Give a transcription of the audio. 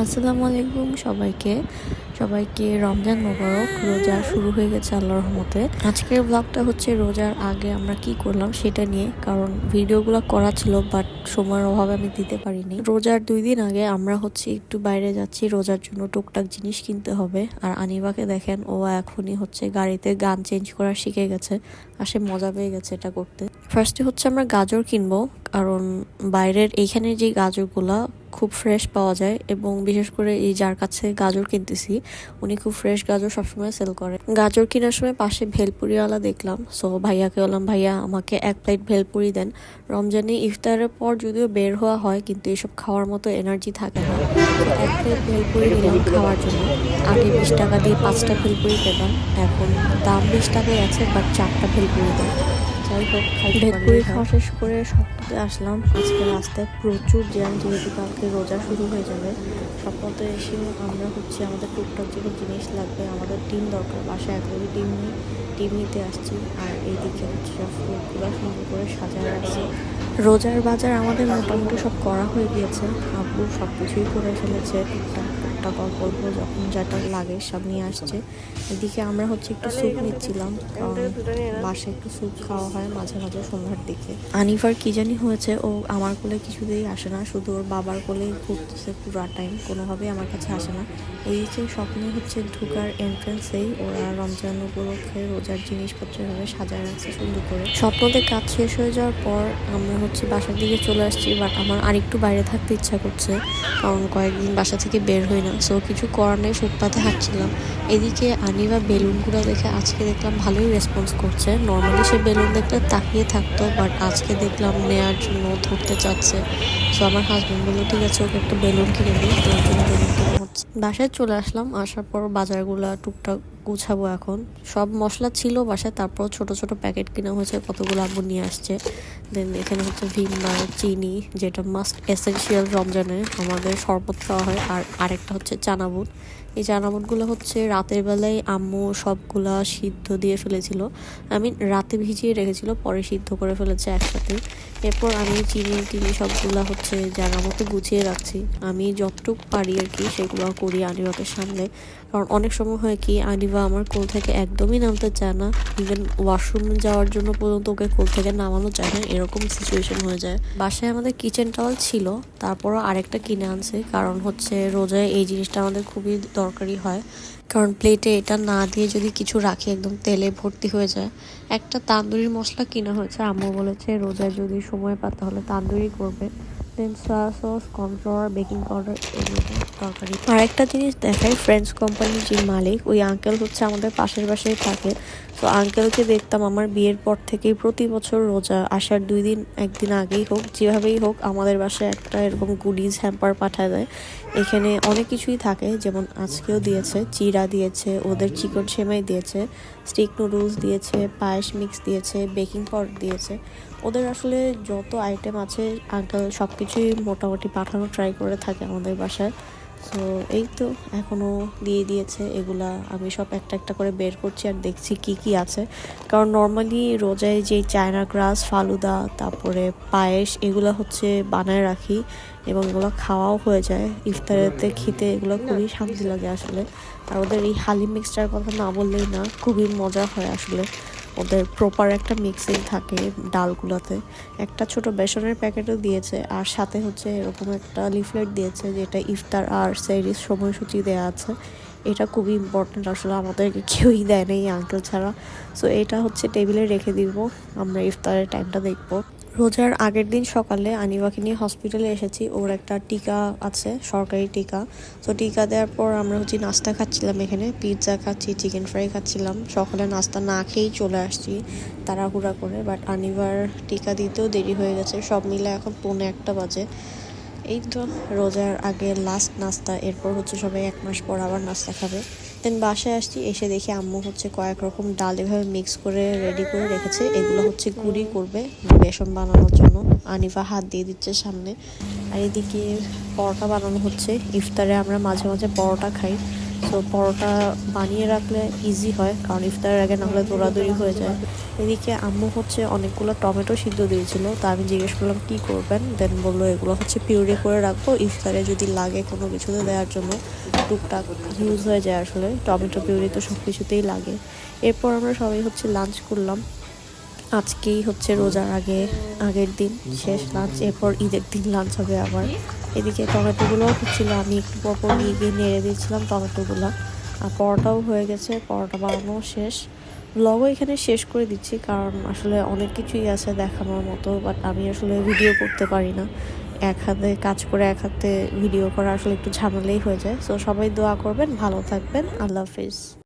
আসসালামু আলাইকুম সবাইকে রমজান মোবারক। রোজা শুরু হয়ে গেছে আল্লাহর রহমতে। আজকের ব্লগটা হচ্ছে রোজার আগে আমরা কি করলাম সেটা নিয়ে, কারণ ভিডিওগুলো করা ছিল বাট সময়ের অভাবে আমি দিতে পারিনি। রোজার 2 দিন আগে আমরা হচ্ছে একটু বাইরে যাচ্ছি, রোজার জন্য টুকটাক জিনিস কিনতে হবে। আর আনিবাকে দেখেন, ও এখনই হচ্ছে গাড়িতে গান চেঞ্জ করা শিখে গেছে, আসে মজা পেয়ে গেছে এটা করতে। ফার্স্টে হচ্ছে আমরা গাজর কিনবো, কারণ বাইরের এইখানে যে গাজরগুলা খুব ফ্রেশ পাওয়া যায়, এবং বিশেষ করে এই যার কাছে গাজর কিনতেছি উনি খুব ফ্রেশ গাজর সবসময় সেল করে। গাজর কেনার সময় পাশে ভেলপুরিওয়ালা দেখলাম, সো ভাইয়াকে বললাম, ভাইয়া আমাকে 1 প্লেট ভেলপুরি দেন। রমজানে ইফতারের পর যদিও বের হওয়া হয়, কিন্তু এসব খাওয়ার মতো এনার্জি থাকে না। 1 প্লেট ভেলপুরি নিলাম খাওয়ার জন্য। আগে 20 টাকা দিয়ে 5টা ভেলপুরি পেতাম, এখন দাম 20 টাকায় আছে, বাট 4টা ভেলপুরি দেয়। যাই হোক, ভেলপুরি খাওয়া শেষ করে সপ্তাহে আসলাম। আজকে রাস্তায় প্রচুর জ্যাম, যেহেতু কালকে রোজা শুরু হয়ে যাবে। সপ্তাহে এসে আমরা হচ্ছে আমাদের টুকটাক যেগুলো জিনিস লাগবে, আমাদের ডিম দরকার, বাসায় একবারই ডিম নেই, ডিম নিতে আসছি। আর এইদিকে হচ্ছে সব ফ্রুটগুলো সুন্দর করে সাজায় রাখছি। রোজার বাজার আমাদের মোটামুটি সব করা হয়ে গিয়েছে, আব্বু সব কিছুই করে ফেলেছে। টুকটাক টুকটাক অল্প অল্প যখন যেটা লাগে সব নিয়ে আসছে। এদিকে আমরা হচ্ছে একটু স্যুপ নিচ্ছিলাম, কারণ বাসায় একটু স্যুপ খাওয়া হয় মাঝে মাঝে সন্ধ্যার দিকে। আনিফার কি জানি হয়েছে, ও আমার কোলে কিছুতেই আসে না, শুধু ওর বাবার কোলেই ঘুরতেছে পুরা টাইম, কোনোভাবেই আমার কাছে আসে না। এই যে স্বপ্নে হচ্ছে ঢুকার এন্ট্রান্সেই ওরা রমজান উপলক্ষে রোজার জিনিসপত্র এভাবে সাজায় রাখছে সুন্দর করে। স্বপ্নতে কাজ শেষ হয়ে যাওয়ার পর আমরা হচ্ছে বাসার দিকে চলে আসছি, বাট আমার আরেকটু বাইরে থাকতে ইচ্ছা করছে, কারণ কয়েকদিন বাসা থেকে বের হই না। সো কিছু করার নেই, ফুটপাতে হাঁটছিলাম। এদিকে আনিবা বেলুনগুলো দেখে আজকে দেখলাম ভালোই রেসপন্স করছে। নর্মালি সে বেলুন দেখলে তাকিয়ে থাকতো, বাট আজকে দেখলাম নেয়ার জন্য ধরতে চাচ্ছে। সো আমার হাজব্যান্ড বললো, ঠিক আছে ওকে একটা বেলুন কিনে দিই, তো ওর জন্য বেলুন কিনে হচ্ছে। বাসায় চলে আসলাম, আসার পর বাজারগুলা টুকটাক গুছাবো। এখন সব মশলা ছিল বাসায়, তারপর ছোট ছোট প্যাকেট কিনা হয়েছে, কতগুলো আব্বু নিয়ে আসছে। দেন এখানে হচ্ছে ভিমবার, চিনি, যেটা মাস্ট এসেনশিয়াল রমজানে আমাদের শরবত খাওয়া হয়। আর আরেকটা হচ্ছে চানাবুট। এই চানাবুটগুলো হচ্ছে রাতের বেলায় আম্মু সবগুলা সিদ্ধ দিয়ে ফেলেছিল, আমি রাতে ভিজিয়ে রেখেছিল, পরে সিদ্ধ করে ফেলেছে একসাথে। এরপর আমি চিনি টিনি সবগুলা হচ্ছে জায়গা মতো গুছিয়ে রাখছি। আমি যতটুকু পারি আর কি সেগুলো করি আনিবাকে সামলে, কারণ অনেক সময় হয় কি আনিবা আমার কোল থেকে একদমই নামতে চায় না, ইভেন ওয়াশরুমে যাওয়ার জন্য পর্যন্ত ওকে কোল থেকে নামানো যায় না, এরকম সিচুয়েশন হয়ে যায়। বাসায় আমাদের কিচেন টাওয়াল ছিল, তারপরও আরেকটা কিনে আনছে, কারণ হচ্ছে রোজায় এই জিনিসটা আমাদের খুবই দরকারি হয়। কারণ প্লেটে এটা না দিয়ে যদি কিছু রাখি একদম তেলে ভর্তি হয়ে যায়। একটা তান্দুরি মশলা কিনা হয়েছে, আম্মু বলেছে রোজায় যদি সময় পায় তাহলে তান্দুরি করবে। Then soya sauce, cornflour, baking powder, এগুলো তরকারি। আর একটা জিনিস দেখাই, ফ্রেন্ডস কোম্পানির যে মালিক, ওই আঙ্কেল হচ্ছে আমাদের পাশের বাসায় থাকে। তো আঙ্কেলকে দেখতাম আমার বিয়ের পর থেকেই প্রতি বছর রোজা আসার 2 দিন 1 দিন আগেই হোক, যেভাবেই হোক আমাদের বাসায় একটা এরকম গুডিজ হ্যাম্পার পাঠায় দেয়। এখানে অনেক কিছুই থাকে, যেমন আজকেও দিয়েছে, চিড়া দিয়েছে, ওদের চিকন সেমাই দিয়েছে, স্টিক নুডলস দিয়েছে, পায়েস মিক্স দিয়েছে, বেকিং পাউডার দিয়েছে। ওদের আসলে যত আইটেম আছে আঙ্কেল সব কিছুই মোটামুটি পাঠানো ট্রাই করে থাকে আমাদের বাসায়। তো এই তো এখনও দিয়ে দিয়েছে, এগুলা আমি সব একটা একটা করে বের করছি আর দেখছি কি কি আছে। কারণ নর্মালি রোজায় যে চায়না গ্রাস, ফালুদা, তারপরে পায়েস, এগুলো হচ্ছে বানায় রাখি, এবং এগুলো খাওয়াও হয়ে যায় ইফতারেতে। খেতে এগুলো খুবই শান্তি লাগে আসলে। আর ওদের এই হালিম মিক্সটার কথা না বললেই না, খুবই মজা হয় আসলে। ওদের প্রপার একটা মিক্সিং থাকে ডালগুলোতে। একটা ছোট বেসনের প্যাকেটও দিয়েছে, আর সাথে হচ্ছে এরকম একটা লিফলেট দিয়েছে যেটা ইফতার আর সেহরির সময়সূচি দেওয়া আছে। এটা খুবই ইম্পর্টেন্ট আসলে, আমাদেরকে কেউই দেয় না এই আঙ্কেল ছাড়া। সো এটা হচ্ছে টেবিলে রেখে দিব, আমরা ইফতারের টাইমটা দেখবো। রোজার আগের দিন সকালে আনিবাকে নিয়ে হসপিটালে এসেছি, ওর একটা টিকা আছে, সরকারি টিকা। তো টিকা দেওয়ার পর আমরা হচ্ছে নাস্তা খাচ্ছিলাম, এখানে পিৎজা খাচ্ছি, চিকেন ফ্রাই খাচ্ছিলাম। সকালে নাস্তা না খেয়েই চলে আসছি তাড়াহুড়া করে, বাট আনিবার টিকা দিতেও দেরি হয়ে গেছে। সব মিলে এখন 1:45 বাজে। এই তো রোজার আগে লাস্ট নাস্তা, এরপর হচ্ছে সবাই 1 মাস পর আবার নাস্তা খাবে। দেন বাসায় আসছি, এসে দেখি আম্মু হচ্ছে কয়েক রকম ডাল এভাবে মিক্স করে রেডি করে রেখেছে, এগুলো হচ্ছে গুঁড়ি করবে বেসন বানানোর জন্য। আনিফা হাত দিয়ে দিচ্ছে সামনে। আর এদিকে পরোটা বানানো হচ্ছে, ইফতারে আমরা মাঝে মাঝে পরোটা খাই। সো পরোটা বানিয়ে রাখলে ইজি হয়, কারণ ইফতারের আগে নাহলে দৌড়াদৌড়ি হয়ে যায়। এদিকে আম্মু হচ্ছে অনেকগুলো টমেটো সিদ্ধ দিয়েছিল, তা আমি জিজ্ঞেস করলাম কী করবেন, দেন বললো এগুলো হচ্ছে পিউরি করে রাখবো, ইফতারে যদি লাগে কোনো কিছুতে দেওয়ার জন্য টুকটাক ইউজ হয়ে যায়। আসলে টমেটো পিউরি তো সব কিছুতেই লাগে। এরপর আমরা সবাই হচ্ছে লাঞ্চ করলাম। আজকেই হচ্ছে রোজার আগের দিন শেষ লাঞ্চ, এরপর ঈদের দিন লাঞ্চ হবে আবার। এদিকে টমেটোগুলোও হচ্ছিলো, আমি একটু পরপর নিয়ে গিয়ে নেড়ে দিয়েছিলাম টমেটোগুলো। আর পরোটাও হয়ে গেছে, পরোটা বানানো শেষ। ব্লগও এখানে শেষ করে দিচ্ছি, কারণ আসলে অনেক কিছুই আছে দেখানোর মতো, বাট আমি আসলে ভিডিও করতে পারি না। এক হাতে কাজ করে এক হাতে ভিডিও করা আসলে একটু ঝামেলাই হয়ে যায়। সো সবাই দোয়া করবেন, ভালো থাকবেন, আল্লাহ হাফিজ।